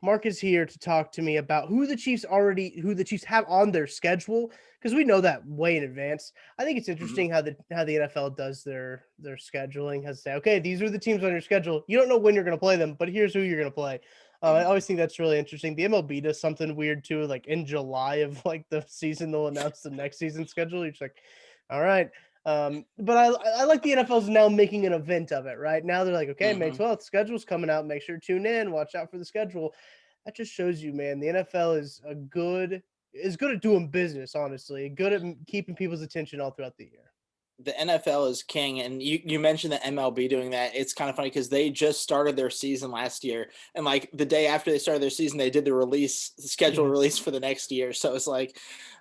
Mark is here to talk to me about who the Chiefs have on their schedule, because we know that way in advance. I think it's Mhm. interesting how the NFL does their scheduling. Has to say, okay, these are the teams on your schedule. You don't know when you're going to play them, but here's who you're going to play. I always think that's really interesting. The MLB does something weird too. Like in July of like the season, they'll announce the next season schedule. You're just like, all right. But I like the NFL's now making an event of it. Right now, they're like, okay, May Mhm. 12th, schedule's coming out. Make sure to tune in. Watch out for the schedule. That just shows you, man, the NFL is good at doing business. Honestly, good at keeping people's attention all throughout the year. The NFL is king, and you mentioned the MLB doing that. It's kind of funny because they just started their season last year, and like the day after they started their season, they did the schedule release Yes. for the next year. So it's like,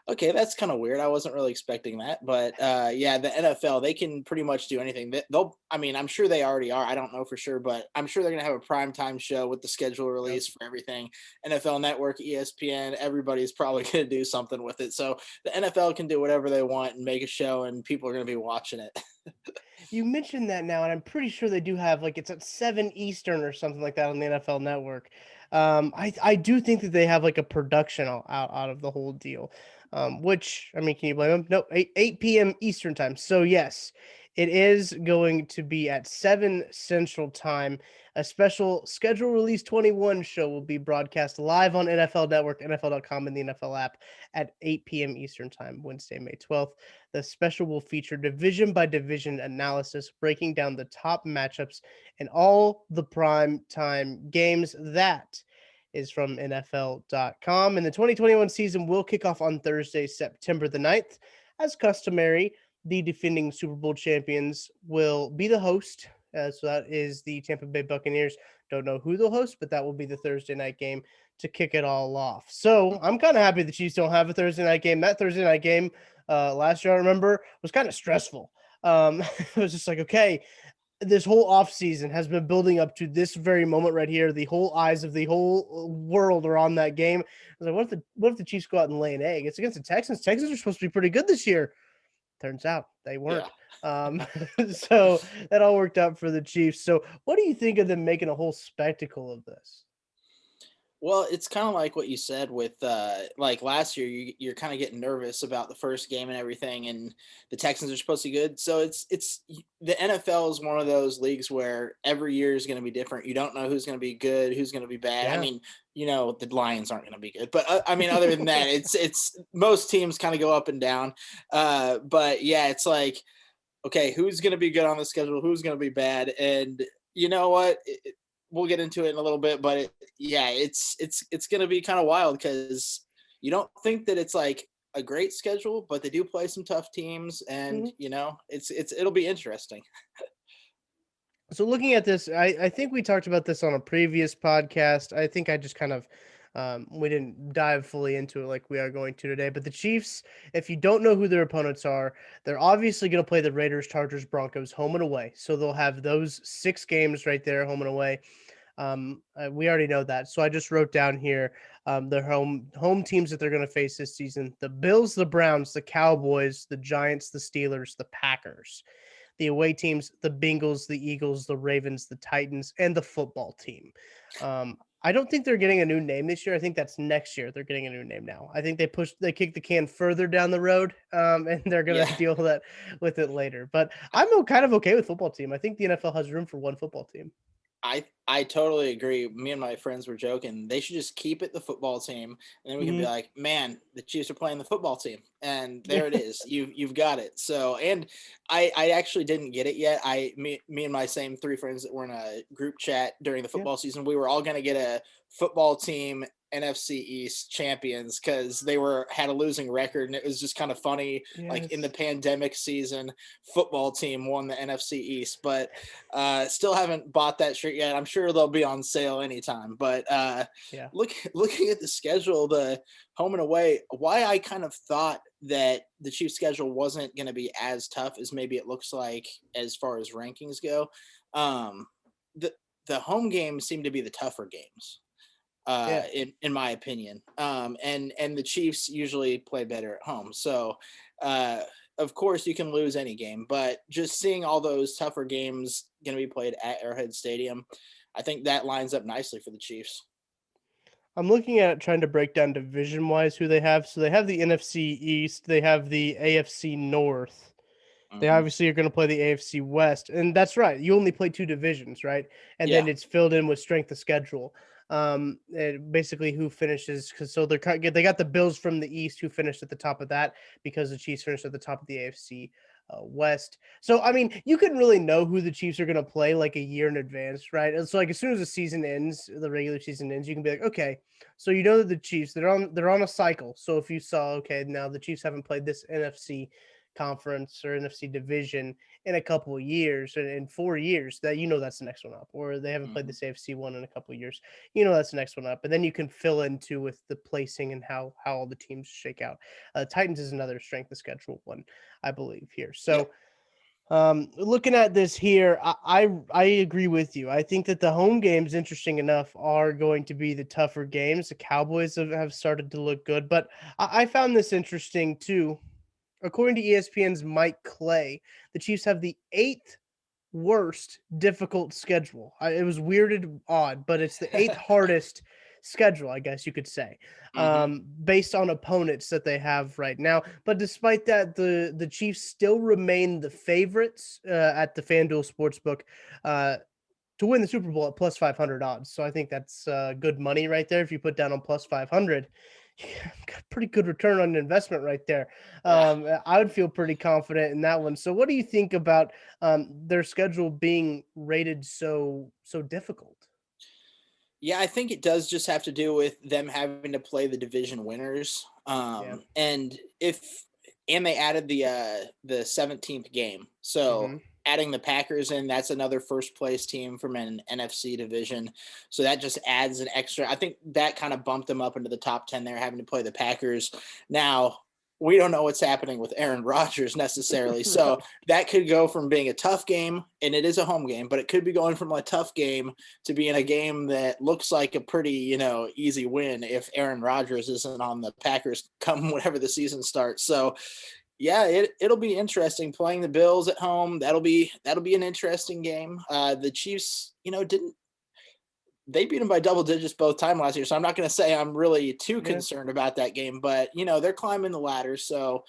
okay, that's kind of weird. I wasn't really expecting that, but yeah, the NFL, they can pretty much do anything. They'll, I mean, I'm sure they already are. I don't know for sure, but I'm sure they're gonna have a prime time show with the schedule Yep. release for everything. NFL Network, ESPN, everybody's probably gonna do something with it. So the NFL can do whatever they want and make a show, and people are gonna be watching it. You mentioned that now, and I'm pretty sure they do have like it's at 7 Eastern or something like that on the NFL Network. I do think that they have like a production out of the whole deal. Which I mean, can you blame them? No, 8 p.m. Eastern time. So yes, it is going to be at 7 Central time. A special schedule release 21 show will be broadcast live on NFL Network, NFL.com, and the NFL app at 8 p.m. Eastern time, Wednesday, May 12th. The special will feature division by division analysis, breaking down the top matchups and all the prime time games. That is from NFL.com. And the 2021 season will kick off on Thursday, September the 9th. As customary, the defending Super Bowl champions will be the host. So that is the Tampa Bay Buccaneers. Don't know who they'll host, but that will be the Thursday night game to kick it all off. So I'm kind of happy the Chiefs don't have a Thursday night game. That Thursday night game last year, I remember, was kind of stressful. It was just like, okay, this whole off season has been building up to this very moment right here. The whole eyes of the whole world are on that game. I was like, what if the Chiefs go out and lay an egg? It's against the Texans. Texans are supposed to be pretty good this year. Turns out they Yeah. weren't. So that all worked out for the Chiefs. So what do you think of them making a whole spectacle of this? Well, it's kind of like what you said with like last year. You're kind of getting nervous about the first game and everything, and the Texans are supposed to be good. So the NFL is one of those leagues where every year is going to be different. You don't know who's going to be good, who's going to be bad. I Yeah. mean, the Lions aren't going to be good, but I mean, other than that, it's most teams kind of go up and down. But yeah, it's like, okay, who's going to be good on the schedule, who's going to be bad, and you know what? We'll get into it in a little bit, but yeah, it's going to be kind of wild because you don't think that it's like a great schedule, but they do play some tough teams, and Mhm. it'll be interesting. So looking at this, I think we talked about this on a previous podcast. I think I just kind of we didn't dive fully into it like we are going to today. But the Chiefs, if you don't know who their opponents are, they're obviously going to play the Raiders, Chargers, Broncos home and away. So they'll have those 6 games right there, home and away. We already know that. So I just wrote down here their home teams that they're going to face this season: the Bills, the Browns, the Cowboys, the Giants, the Steelers, the Packers. The away teams: the Bengals, the Eagles, the Ravens, the Titans, and the football team. I don't think they're getting a new name this year. I think that's next year. They're getting a new name now. I think they kicked the can further down the road, and they're gonna Yeah. deal with it later. But I'm kind of okay with football team. I think the NFL has room for one football team. I totally agree. Me and my friends were joking. They should just keep it the football team, and then we can be Hmm. like, "Man, the Chiefs are playing the football team," and there it is. You've got it. So, and I actually didn't get it yet. Me and my same three friends that were in a group chat during the Yeah. football season, we were all going to get a football team NFC East champions because they had a losing record, and it was just kind of funny. Like in the Yes. pandemic season, football team won the NFC East, but still haven't bought that shirt yet. I'm sure they'll be on sale anytime. But Yeah. looking at the schedule, the home and away, why I kind of thought that the Chiefs' schedule wasn't going to be as tough as maybe it looks like as far as rankings go. Um, the the home games seem to be the tougher games, Yeah. in my opinion. And the Chiefs usually play better at home. So, uh, of course, you can lose any game, but just seeing all those tougher games going to be played at Arrowhead Stadium, I think that lines up nicely for the Chiefs. I'm looking at trying to break down division wise who they have. So they have the NFC East, they have the AFC North. They Hmm. obviously are going to play the AFC West, and that's right. You only play two divisions, right? And Yeah. then it's filled in with strength of schedule. Basically, who finishes? Because so they got the Bills from the East who finished at the top of that because the Chiefs finished at the top of the AFC West. So I mean, you can really know who the Chiefs are going to play like a year in advance, right? And so like as soon as the season ends, the regular season ends, you can be like, okay, so you know that the Chiefs they're on a cycle. So if you saw, okay, now the Chiefs haven't played this NFC conference or NFC division in a couple of years, in 4 years, that you know that's the next one up, or they haven't played Hmm. this AFC one in a couple of years, you know that's the next one up, and then you can fill into with the placing and how all the teams shake out. Titans is another strength of schedule one, I believe here. Yep. So looking at this here, I agree with you. I think that the home games, interesting enough, are going to be the tougher games. The Cowboys have started to look good, but I found this interesting too. According to ESPN's Mike Clay, the Chiefs have the eighth worst difficult schedule. It was weirded odd, but it's the eighth hardest schedule, I guess you could say, Hmm. based on opponents that they have right now. But despite that, the Chiefs still remain the favorites at the FanDuel Sportsbook. Uh, to win the Super Bowl at plus 500 odds. So I think that's good money right there. If you put down on plus 500, you got pretty good return on investment right there. Yeah. I would feel pretty confident in that one. So what do you think about their schedule being rated so difficult? Yeah, I think it does just have to do with them having to play the division winners. Yeah. And they added the 17th game. So Hmm. adding the Packers in, that's another first place team from an NFC division. So that just adds an extra. I think that kind of bumped them up into the top 10 there, having to play the Packers. Now, we don't know what's happening with Aaron Rodgers necessarily. So Right. that could go from being a tough game, and it is a home game, but it could be going from a tough game to be in a game that looks like a pretty, easy win if Aaron Rodgers isn't on the Packers come whenever the season starts. So yeah, it'll be interesting playing the Bills at home. That'll be an interesting game. The Chiefs, didn't they beat them by double digits both time last year, so I'm not going to say I'm really too Yeah. concerned about that game, but they're climbing the ladder, so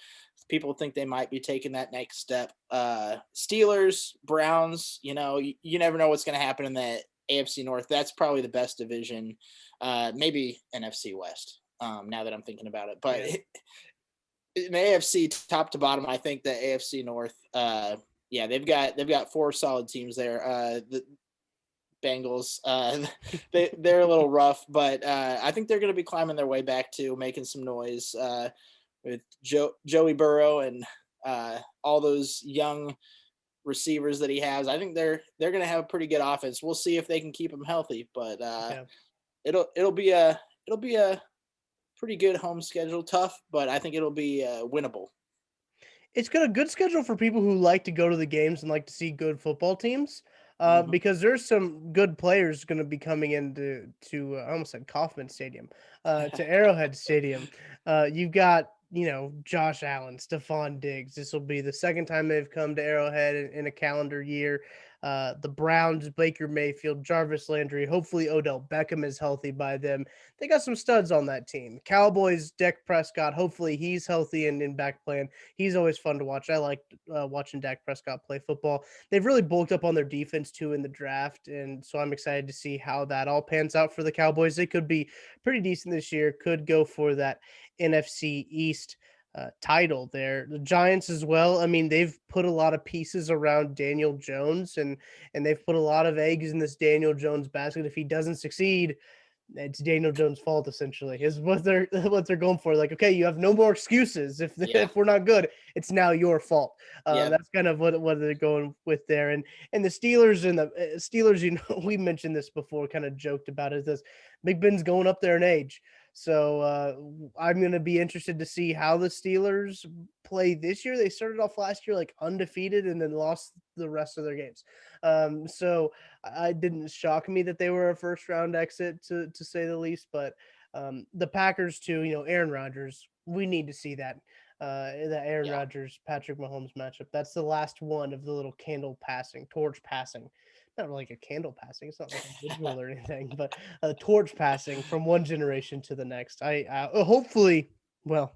people think they might be taking that next step. Steelers, Browns, you never know what's going to happen in the AFC North. That's probably the best division. Maybe NFC West. Now that I'm thinking about it, but Yeah. in the AFC top to bottom, I think the AFC North. Yeah, they've got four solid teams there. The Bengals. They're a little rough, but I think they're going to be climbing their way back to making some noise with Joey Burrow and all those young receivers that he has. I think they're going to have a pretty good offense. We'll see if they can keep them healthy, but Yeah. it'll be a pretty good home schedule. Tough, but I think it'll be winnable. It's got a good schedule for people who like to go to the games and like to see good football teams. Hmm. Because there's some good players going to be coming into I almost said Kauffman Stadium, to Arrowhead Stadium. You've got Josh Allen, Stephon Diggs. This will be the second time they've come to Arrowhead in a calendar year. The Browns, Baker Mayfield, Jarvis Landry. Hopefully Odell Beckham is healthy by then. They got some studs on that team. Cowboys, Dak Prescott. Hopefully he's healthy and in back playing. He's always fun to watch. I like watching Dak Prescott play football. They've really bulked up on their defense too in the draft, and so I'm excited to see how that all pans out for the Cowboys. They could be pretty decent this year. Could go for that NFC East title there. The Giants as well. I mean, they've put a lot of pieces around Daniel Jones, and they've put a lot of eggs in this Daniel Jones basket. If he doesn't succeed, it's Daniel Jones' fault essentially. Is what they're what they're going for. Like, okay, you have no more excuses. If Yeah. if we're not good, it's now your fault. Yeah. That's kind of what they're going with there. And the Steelers and the Steelers, we mentioned this before, kind of joked about it. This Big Ben's going up there in age. So I'm going to be interested to see how the Steelers play this year. They started off last year like undefeated and then lost the rest of their games. So I didn't shock me that they were a first round exit to say the least. But the Packers too, Aaron Rodgers, we need to see that. The Aaron Yeah. Rodgers Patrick Mahomes matchup. That's the last one of the little candle passing, torch passing not like a candle passing. It's not like a visual or anything, but a torch passing from one generation to the next. Hopefully, well,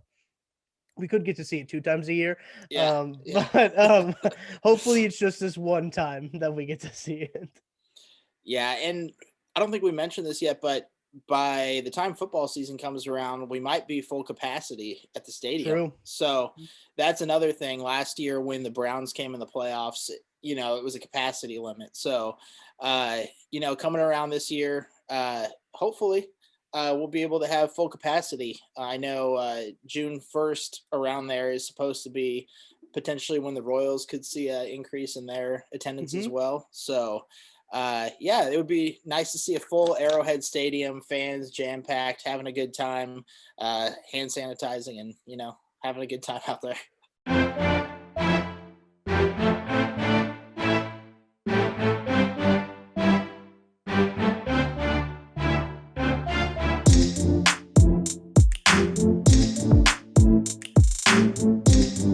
we could get to see it 2 times a year, Yeah, yeah. but hopefully it's just this one time that we get to see it. Yeah, and I don't think we mentioned this yet, but by the time football season comes around, we might be full capacity at the stadium. True. So that's another thing. Last year, when the Browns came in the playoffs, it was a capacity limit. So, coming around this year, hopefully, we'll be able to have full capacity. I know June 1st around there is supposed to be potentially when the Royals could see an increase in their attendance as Mhm. well. So, yeah, it would be nice to see a full Arrowhead Stadium, fans jam packed, having a good time, hand sanitizing, and having a good time out there.